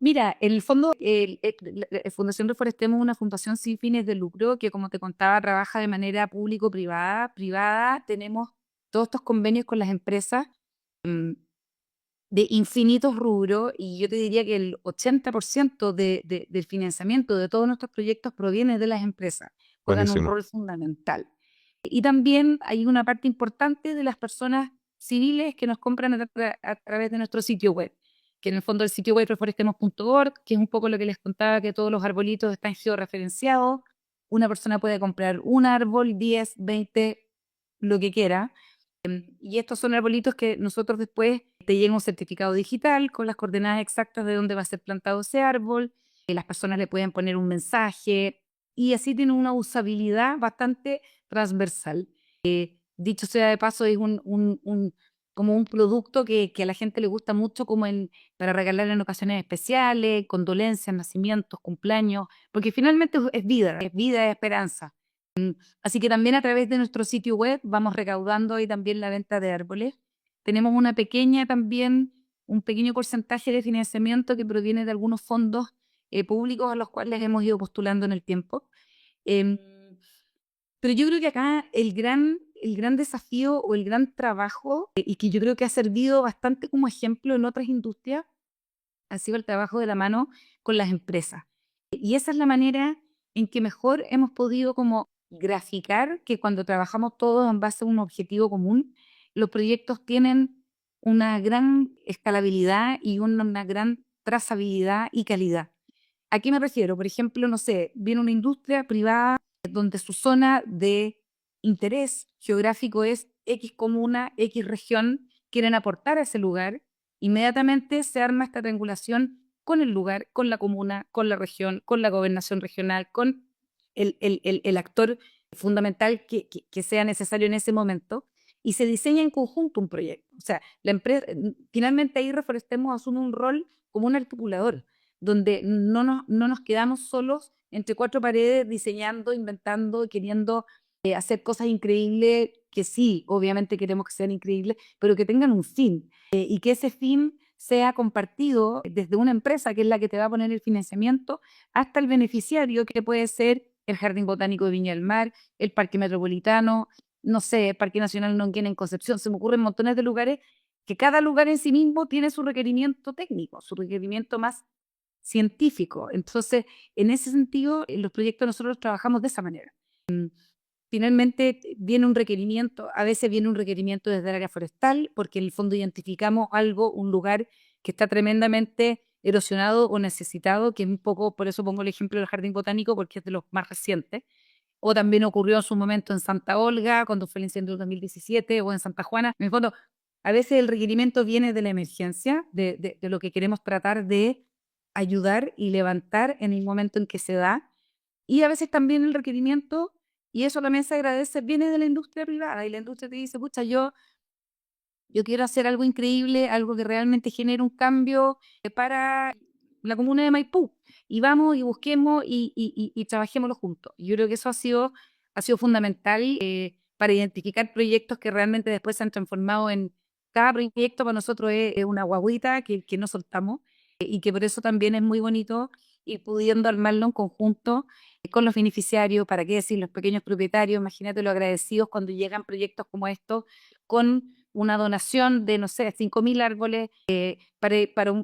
Mira, en el fondo, la Fundación Reforestemos es una fundación sin fines de lucro que, como te contaba, trabaja de manera público-privada. Privada, tenemos todos estos convenios con las empresas mm, de infinitos rubros y yo te diría que el 80% del financiamiento de todos nuestros proyectos proviene de las empresas. Juegan un Buenísimo. rol fundamental. Y también hay una parte importante de las personas civiles que nos compran a través de nuestro sitio web, que en el fondo el sitio web reforestemos.org, que es un poco lo que les contaba, que todos los arbolitos están georreferenciados. Una persona puede comprar un árbol, 10, 20, lo que quiera. Y estos son arbolitos que nosotros después te llega un certificado digital con las coordenadas exactas de dónde va a ser plantado ese árbol. Las personas le pueden poner un mensaje y así tiene una usabilidad bastante transversal. Dicho sea de paso, es como un producto que a la gente le gusta mucho como para regalar en ocasiones especiales, condolencias, nacimientos, cumpleaños, porque finalmente es vida, es esperanza. Así que también a través de nuestro sitio web vamos recaudando ahí también la venta de árboles. Tenemos un pequeño porcentaje de financiamiento que proviene de algunos fondos públicos a los cuales hemos ido postulando en el tiempo. Em, pero yo creo que acá el gran desafío o el gran trabajo, y que yo creo que ha servido bastante como ejemplo en otras industrias, ha sido el trabajo de la mano con las empresas. Y esa es la manera en que mejor hemos podido como graficar que cuando trabajamos todos en base a un objetivo común, los proyectos tienen una gran escalabilidad y una gran trazabilidad y calidad. ¿A qué me refiero? Por ejemplo, no sé, viene una industria privada donde su zona de interés geográfico es X comuna, X región, quieren aportar a ese lugar, inmediatamente se arma esta triangulación con el lugar, con la comuna, con la región, con la gobernación regional, con el actor fundamental que sea necesario en ese momento, y se diseña en conjunto un proyecto. O sea, la empresa, finalmente ahí Reforestemos asume un rol como un articulador, donde no nos quedamos solos entre cuatro paredes diseñando, inventando, queriendo hacer cosas increíbles, que sí, obviamente queremos que sean increíbles, pero que tengan un fin y que ese fin sea compartido desde una empresa que es la que te va a poner el financiamiento hasta el beneficiario, que puede ser el Jardín Botánico de Viña del Mar, el Parque Metropolitano, no sé, el Parque Nacional Nonquén en Concepción. Se me ocurren montones de lugares que cada lugar en sí mismo tiene su requerimiento técnico, su requerimiento más científico. Entonces, en ese sentido, en los proyectos nosotros trabajamos de esa manera. Finalmente viene un requerimiento, a veces viene un requerimiento desde el área forestal, porque en el fondo identificamos algo, un lugar que está tremendamente erosionado o necesitado, que es un poco, por eso pongo el ejemplo del Jardín Botánico, porque es de los más recientes. O también ocurrió en su momento en Santa Olga, cuando fue el incendio del 2017, o en Santa Juana. En el fondo, a veces el requerimiento viene de la emergencia, de lo que queremos tratar de ayudar y levantar en el momento en que se da. Y a veces también el requerimiento, y eso también se agradece, viene de la industria privada. Y la industria te dice, pucha, yo quiero hacer algo increíble, algo que realmente genere un cambio para la comuna de Maipú. Y vamos y busquemos y trabajémoslo juntos. Y yo creo que eso ha sido fundamental para identificar proyectos que realmente después se han transformado en... Cada proyecto para nosotros es una guaguita que no soltamos y que por eso también es muy bonito ir pudiendo armarlo en conjunto con los beneficiarios, para qué decir, los pequeños propietarios. Imagínate lo agradecidos cuando llegan proyectos como estos con una donación de, no sé, 5.000 árboles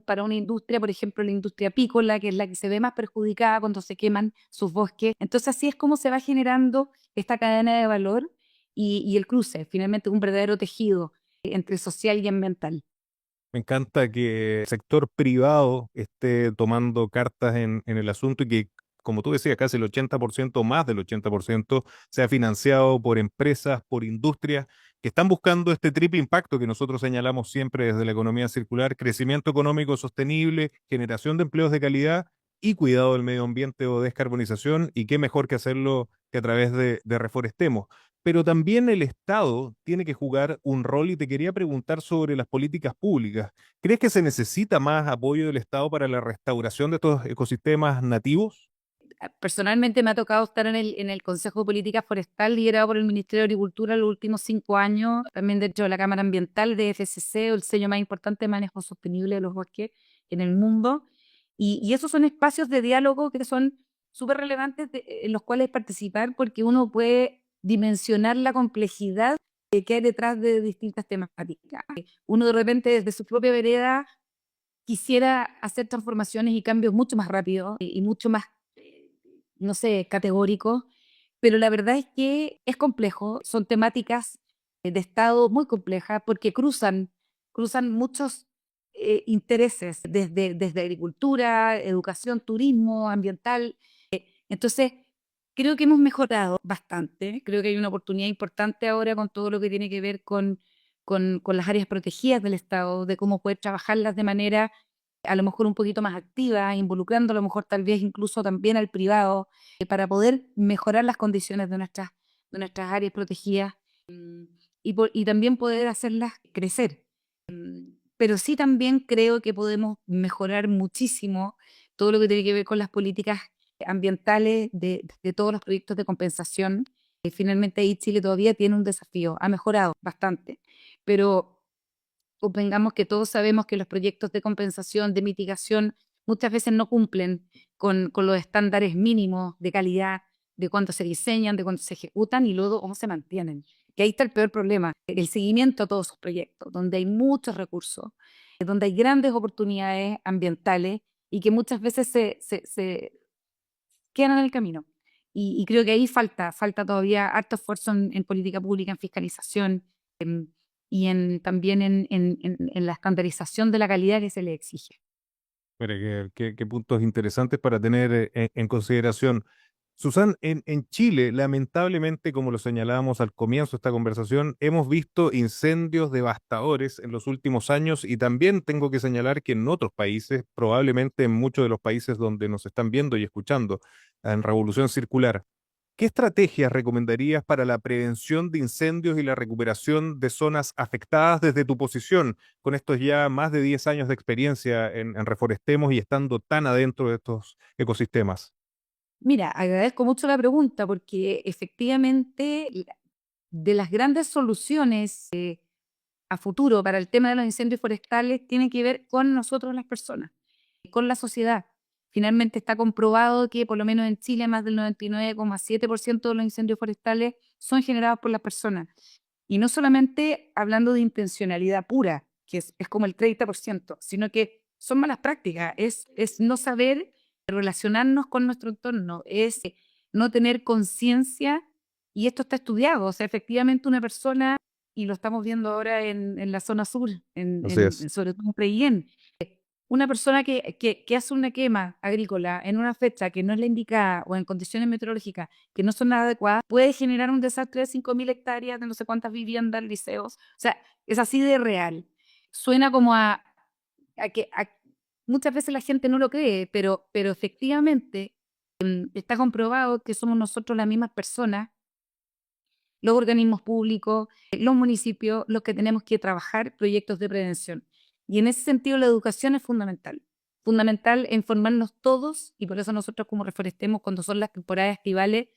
para una industria, por ejemplo, la industria apícola, que es la que se ve más perjudicada cuando se queman sus bosques. Entonces, así es como se va generando esta cadena de valor y el cruce, finalmente un verdadero tejido entre social y ambiental. Me encanta que el sector privado esté tomando cartas en el asunto y que, como tú decías, casi el 80% o más del 80% sea financiado por empresas, por industrias que están buscando este triple impacto que nosotros señalamos siempre desde la economía circular: crecimiento económico sostenible, generación de empleos de calidad y cuidado del medio ambiente o descarbonización. Y qué mejor que hacerlo que a través de Reforestemos. Pero también el Estado tiene que jugar un rol y te quería preguntar sobre las políticas públicas. ¿Crees que se necesita más apoyo del Estado para la restauración de estos ecosistemas nativos? Personalmente me ha tocado estar en el Consejo de Política Forestal liderado por el Ministerio de Agricultura los últimos 5 años, también dentro de la Cámara Ambiental de FSC, el sello más importante de manejo sostenible de los bosques en el mundo. Y esos son espacios de diálogo que son súper relevantes en los cuales participar, porque uno puede dimensionar la complejidad que hay detrás de distintas temáticas. Uno de repente desde su propia vereda quisiera hacer transformaciones y cambios mucho más rápido y mucho más, no sé, categóricos, pero la verdad es que es complejo, son temáticas de Estado muy complejas porque cruzan muchos intereses, desde agricultura, educación, turismo, ambiental. Entonces, creo que hemos mejorado bastante, creo que hay una oportunidad importante ahora con todo lo que tiene que ver con las áreas protegidas del Estado, de cómo poder trabajarlas de manera a lo mejor un poquito más activa, involucrando a lo mejor tal vez incluso también al privado, para poder mejorar las condiciones de nuestras áreas protegidas y también poder hacerlas crecer. Pero sí también creo que podemos mejorar muchísimo todo lo que tiene que ver con las políticas ambientales de todos los proyectos de compensación. Finalmente ahí Chile todavía tiene un desafío, ha mejorado bastante, pero convengamos que todos sabemos que los proyectos de compensación, de mitigación, muchas veces no cumplen con los estándares mínimos de calidad, de cuánto se diseñan, de cuánto se ejecutan y luego cómo se mantienen. Que ahí está el peor problema, el seguimiento a todos esos proyectos, donde hay muchos recursos, donde hay grandes oportunidades ambientales y que muchas veces se quedan en el camino. Y creo que ahí falta todavía harto esfuerzo en política pública, en fiscalización, y también en la estandarización de la calidad que se le exige. Mira, qué puntos interesantes para tener en consideración. Susan, en Chile, lamentablemente, como lo señalábamos al comienzo de esta conversación, hemos visto incendios devastadores en los últimos años y también tengo que señalar que en otros países, probablemente en muchos de los países donde nos están viendo y escuchando, en Revolución Circular, ¿qué estrategias recomendarías para la prevención de incendios y la recuperación de zonas afectadas desde tu posición, con estos ya más de 10 años de experiencia en Reforestemos y estando tan adentro de estos ecosistemas? Mira, agradezco mucho la pregunta porque efectivamente de las grandes soluciones a futuro para el tema de los incendios forestales tiene que ver con nosotros las personas, con la sociedad. Finalmente está comprobado que por lo menos en Chile más del 99,7% de los incendios forestales son generados por las personas. Y no solamente hablando de intencionalidad pura, que es como el 30%, sino que son malas prácticas, es no saber relacionarnos con nuestro entorno, es no tener conciencia, y esto está estudiado, o sea, efectivamente una persona, y lo estamos viendo ahora en la zona sur, Así es. sobre todo en Preguillén, una persona que hace una quema agrícola en una fecha que no es la indicada o en condiciones meteorológicas que no son nada adecuadas, puede generar un desastre de 5.000 hectáreas, de no sé cuántas viviendas, liceos. O sea, es así de real. Suena como a que muchas veces la gente no lo cree, pero efectivamente está comprobado que somos nosotros las mismas personas, los organismos públicos, los municipios, los que tenemos que trabajar proyectos de prevención. Y en ese sentido la educación es fundamental. Fundamental en formarnos todos y por eso nosotros como Reforestemos, cuando son las temporadas estivales,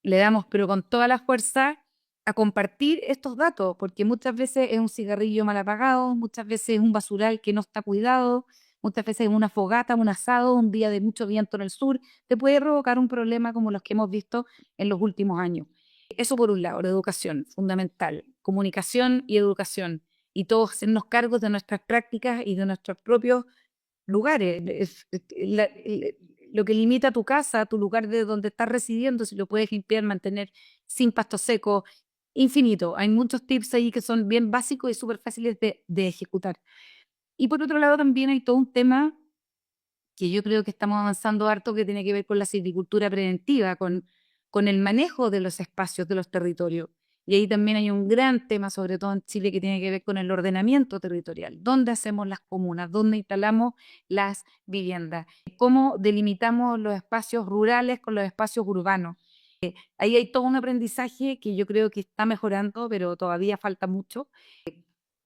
le damos, pero con toda la fuerza, a compartir estos datos, porque muchas veces es un cigarrillo mal apagado, muchas veces es un basural que no está cuidado, muchas veces es una fogata, un asado, un día de mucho viento en el sur, te puede provocar un problema como los que hemos visto en los últimos años. Eso por un lado, la educación, fundamental, comunicación y educación, y todos hacernos cargos de nuestras prácticas y de nuestros propios lugares. Lo que limita tu casa, tu lugar de donde estás residiendo, si lo puedes limpiar, mantener sin pasto seco, infinito. Hay muchos tips ahí que son bien básicos y súper fáciles de ejecutar. Y por otro lado también hay todo un tema que yo creo que estamos avanzando harto que tiene que ver con la silvicultura preventiva, con el manejo de los espacios, de los territorios. Y ahí también hay un gran tema, sobre todo en Chile, que tiene que ver con el ordenamiento territorial. ¿Dónde hacemos las comunas? ¿Dónde instalamos las viviendas? ¿Cómo delimitamos los espacios rurales con los espacios urbanos? Ahí hay todo un aprendizaje que yo creo que está mejorando, pero todavía falta mucho.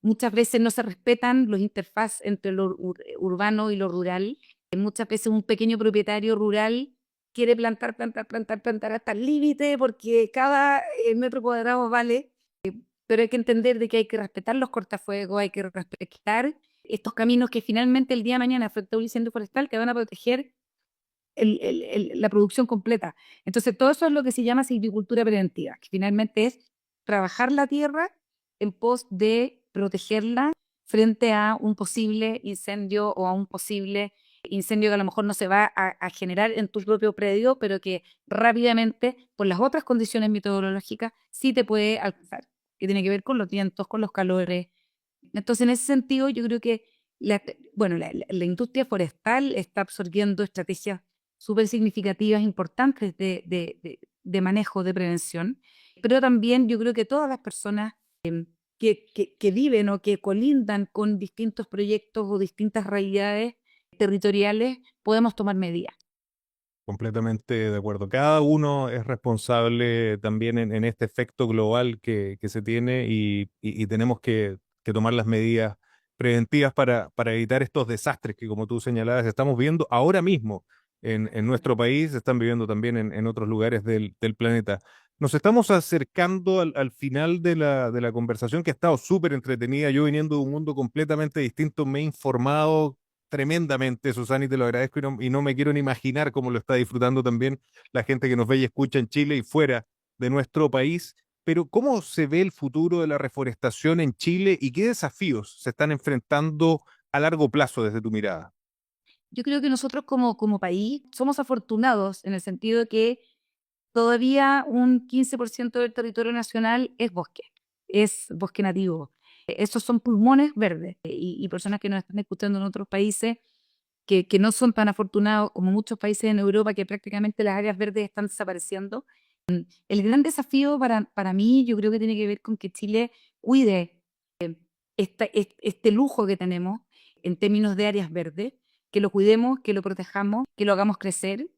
Muchas veces no se respetan los interfaces entre lo urbano y lo rural. Muchas veces un pequeño propietario rural quiere plantar hasta el límite porque cada metro cuadrado vale, pero hay que entender de que hay que respetar los cortafuegos, hay que respetar estos caminos que finalmente el día de mañana, frente a un incendio forestal, te van a proteger la producción completa. Entonces, todo eso es lo que se llama silvicultura preventiva, que finalmente es trabajar la tierra en pos de protegerla frente a un posible incendio o a un posible incendio que a lo mejor no se va a generar en tu propio predio, pero que rápidamente, por las otras condiciones meteorológicas, sí te puede alcanzar, que tiene que ver con los vientos, con los calores. Entonces, en ese sentido, yo creo que bueno, la industria forestal está absorbiendo estrategias súper significativas, importantes de manejo, de prevención, pero también yo creo que todas las personas que viven o que colindan con distintos proyectos o distintas realidades territoriales podemos tomar medidas. Completamente de acuerdo. Cada uno es responsable también en este efecto global que se tiene y tenemos que que tomar las medidas preventivas para evitar estos desastres que, como tú señalabas, estamos viendo ahora mismo en nuestro país, se están viviendo también en otros lugares del planeta. Nos estamos acercando al final de la conversación que ha estado súper entretenida. Yo viniendo de un mundo completamente distinto me he informado tremendamente, Susana, y te lo agradezco y no me quiero ni imaginar cómo lo está disfrutando también la gente que nos ve y escucha en Chile y fuera de nuestro país. Pero ¿cómo se ve el futuro de la reforestación en Chile y qué desafíos se están enfrentando a largo plazo desde tu mirada? Yo creo que nosotros como país somos afortunados en el sentido de que todavía un 15% del territorio nacional es bosque nativo. Estos son pulmones verdes y personas que nos están escuchando en otros países que no son tan afortunados como muchos países en Europa que prácticamente las áreas verdes están desapareciendo. El gran desafío para mí yo creo que tiene que ver con que Chile cuide este lujo que tenemos en términos de áreas verdes, que lo cuidemos, que lo protejamos, que lo hagamos crecer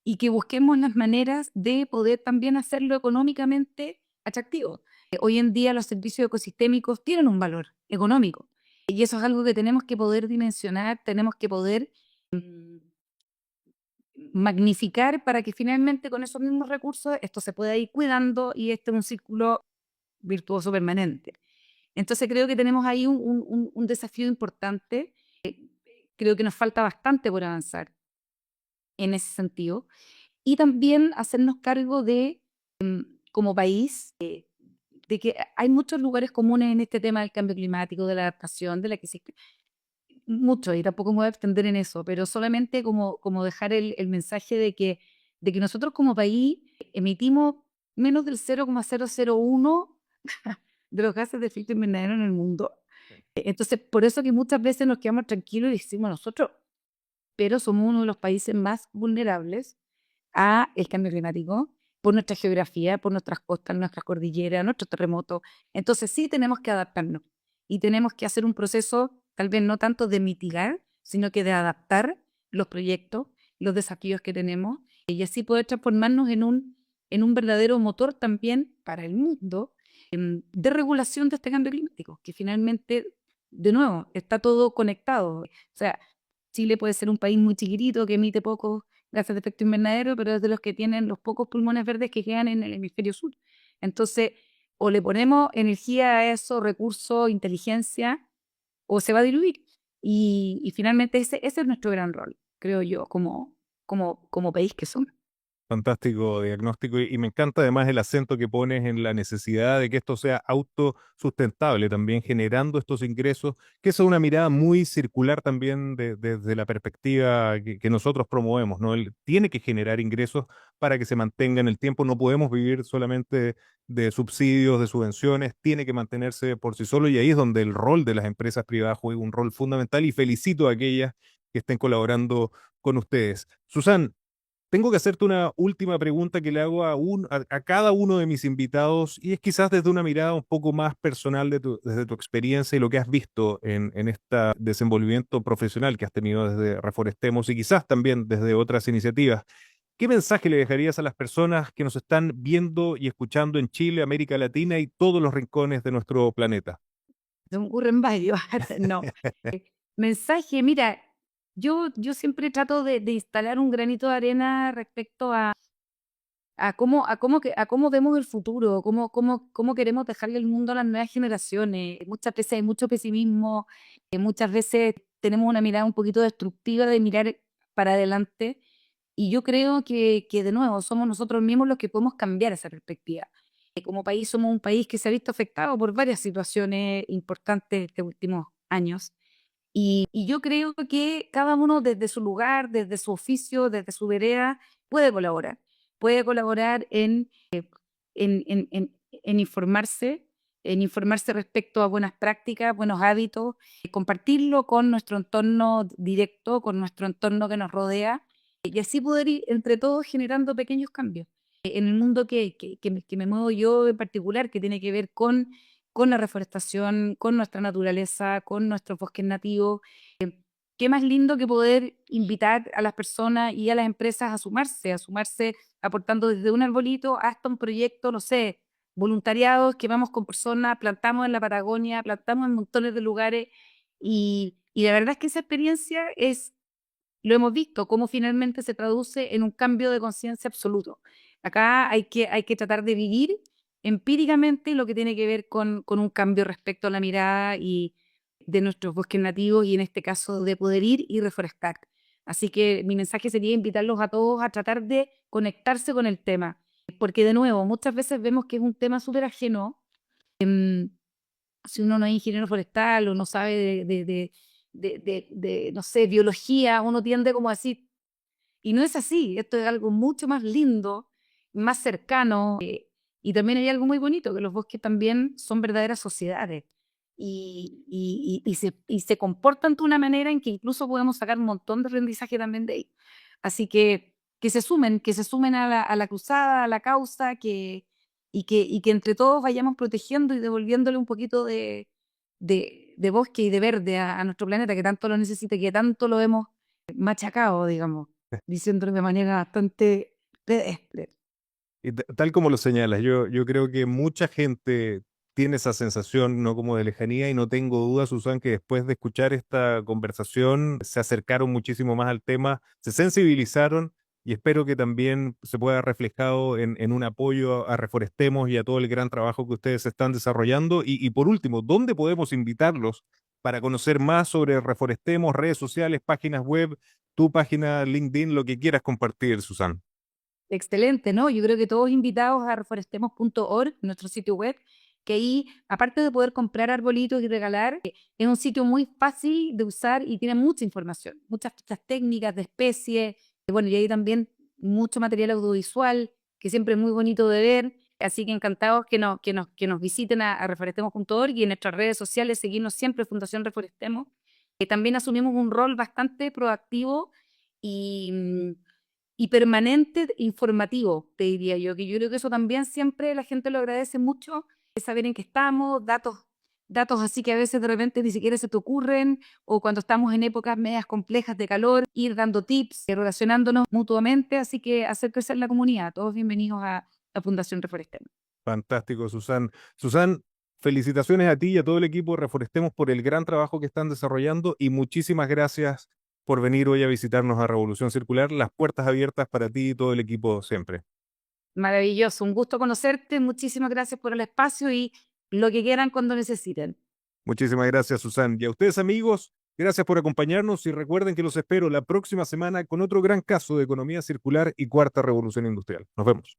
y que busquemos las maneras de poder también hacerlo económicamente atractivo. Hoy en día los servicios ecosistémicos tienen un valor económico y eso es algo que tenemos que poder dimensionar, tenemos que poder mm, magnificar para que finalmente con esos mismos recursos esto se pueda ir cuidando y este es un círculo virtuoso permanente. Entonces creo que tenemos ahí un desafío importante. Creo que nos falta bastante por avanzar en ese sentido. Y también hacernos cargo de, como país, de que hay muchos lugares comunes en este tema del cambio climático, de la adaptación, de la que existe. Mucho, y tampoco me voy a extender en eso, pero solamente como dejar el mensaje de que nosotros como país emitimos menos del 0,001 de los gases de efecto invernadero en el mundo. Entonces, por eso que muchas veces nos quedamos tranquilos y decimos nosotros, pero somos uno de los países más vulnerables a el cambio climático por nuestra geografía, por nuestras costas, nuestras cordilleras, nuestros terremotos. Entonces sí tenemos que adaptarnos y tenemos que hacer un proceso tal vez no tanto de mitigar, sino que de adaptar los proyectos, los desafíos que tenemos y así poder transformarnos en un verdadero motor también para el mundo de regulación de este cambio climático, que finalmente, de nuevo, está todo conectado. O sea, Chile puede ser un país muy chiquitito que emite pocos gases de efecto invernadero, pero es de los que tienen los pocos pulmones verdes que quedan en el hemisferio sur. Entonces, o le ponemos energía a eso, recursos, inteligencia, o se va a diluir. Y finalmente ese es nuestro gran rol, creo yo, como país que somos. Fantástico diagnóstico y me encanta además el acento que pones en la necesidad de que esto sea autosustentable, también generando estos ingresos, que esa es una mirada muy circular también desde la perspectiva que nosotros promovemos, ¿no? Él tiene que generar ingresos para que se mantenga en el tiempo, no podemos vivir solamente de subsidios, de subvenciones, tiene que mantenerse por sí solo y ahí es donde el rol de las empresas privadas juega un rol fundamental y felicito a aquellas que estén colaborando con ustedes. Susan, tengo que hacerte una última pregunta que le hago a cada uno de mis invitados y es quizás desde una mirada un poco más personal desde tu experiencia y lo que has visto en este desenvolvimiento profesional que has tenido desde Reforestemos y quizás también desde otras iniciativas. ¿Qué mensaje le dejarías a las personas que nos están viendo y escuchando en Chile, América Latina y todos los rincones de nuestro planeta? Se me ocurren varios. No. Mensaje, mira, yo siempre trato de instalar un granito de arena respecto a cómo vemos el futuro, cómo queremos dejarle el mundo a las nuevas generaciones. Muchas veces hay mucho pesimismo, muchas veces tenemos una mirada un poquito destructiva de mirar para adelante. Y yo creo que de nuevo somos nosotros mismos los que podemos cambiar esa perspectiva. Como país somos un país que se ha visto afectado por varias situaciones importantes estos últimos años. Y yo creo que cada uno desde su lugar, desde su oficio, desde su vereda, puede colaborar. Puede colaborar en informarse, en informarse respecto a buenas prácticas, buenos hábitos, compartirlo con nuestro entorno directo, con nuestro entorno que nos rodea, y así poder ir entre todos generando pequeños cambios. En el mundo que me muevo yo en particular, que tiene que ver con la reforestación, con nuestra naturaleza, con nuestros bosques nativos. Qué más lindo que poder invitar a las personas y a las empresas a sumarse aportando desde un arbolito hasta un proyecto, no sé, voluntariados que vamos con personas, plantamos en la Patagonia, plantamos en montones de lugares y la verdad es que esa experiencia es, lo hemos visto, cómo finalmente se traduce en un cambio de conciencia absoluto. Acá hay que tratar de vivir empíricamente lo que tiene que ver con un cambio respecto a la mirada y de nuestros bosques nativos y en este caso de poder ir y reforestar. Así que mi mensaje sería invitarlos a todos a tratar de conectarse con el tema, porque de nuevo, muchas veces vemos que es un tema súper ajeno. Si uno no es ingeniero forestal o no sabe no sé, biología, uno tiende como a decir, y no es así, esto es algo mucho más lindo, más cercano, y también hay algo muy bonito, que los bosques también son verdaderas sociedades y se comportan de una manera en que incluso podemos sacar un montón de aprendizaje también de ahí. Así que se sumen a la cruzada, a la causa, y que entre todos vayamos protegiendo y devolviéndole un poquito de bosque y de verde a nuestro planeta que tanto lo necesita, que tanto lo hemos machacado, digamos, diciéndolo de manera bastante pedestre. Y tal como lo señalas, yo creo que mucha gente tiene esa sensación, no como de lejanía, y no tengo duda, Susan, que después de escuchar esta conversación se acercaron muchísimo más al tema, se sensibilizaron y espero que también se pueda reflejado en un apoyo a Reforestemos y a todo el gran trabajo que ustedes están desarrollando. Y por último, ¿dónde podemos invitarlos para conocer más sobre Reforestemos, redes sociales, páginas web, tu página LinkedIn, lo que quieras compartir, Susan? Excelente, ¿no? Yo creo que todos invitados a reforestemos.org, nuestro sitio web, que ahí, aparte de poder comprar arbolitos y regalar, es un sitio muy fácil de usar y tiene mucha información, muchas fichas técnicas de especies, y bueno, y ahí también mucho material audiovisual, que siempre es muy bonito de ver. Así que encantados que nos visiten a reforestemos.org y en nuestras redes sociales seguirnos siempre, Fundación Reforestemos. También asumimos un rol bastante proactivo y y permanente informativo, te diría yo, que yo creo que eso también siempre la gente lo agradece mucho, es saber en qué estamos, datos así que a veces de repente ni siquiera se te ocurren, o cuando estamos en épocas medias complejas de calor, ir dando tips, relacionándonos mutuamente, así que hacer crecer la comunidad. Todos bienvenidos a Fundación Reforestal. Fantástico, Susan. Susan, felicitaciones a ti y a todo el equipo de Reforestemos por el gran trabajo que están desarrollando y muchísimas gracias por venir hoy a visitarnos a Revolución Circular. Las puertas abiertas para ti y todo el equipo siempre. Maravilloso, un gusto conocerte, muchísimas gracias por el espacio y lo que quieran cuando necesiten. Muchísimas gracias, Susan. Y a ustedes, amigos, gracias por acompañarnos y recuerden que los espero la próxima semana con otro gran caso de economía circular y cuarta revolución industrial. Nos vemos.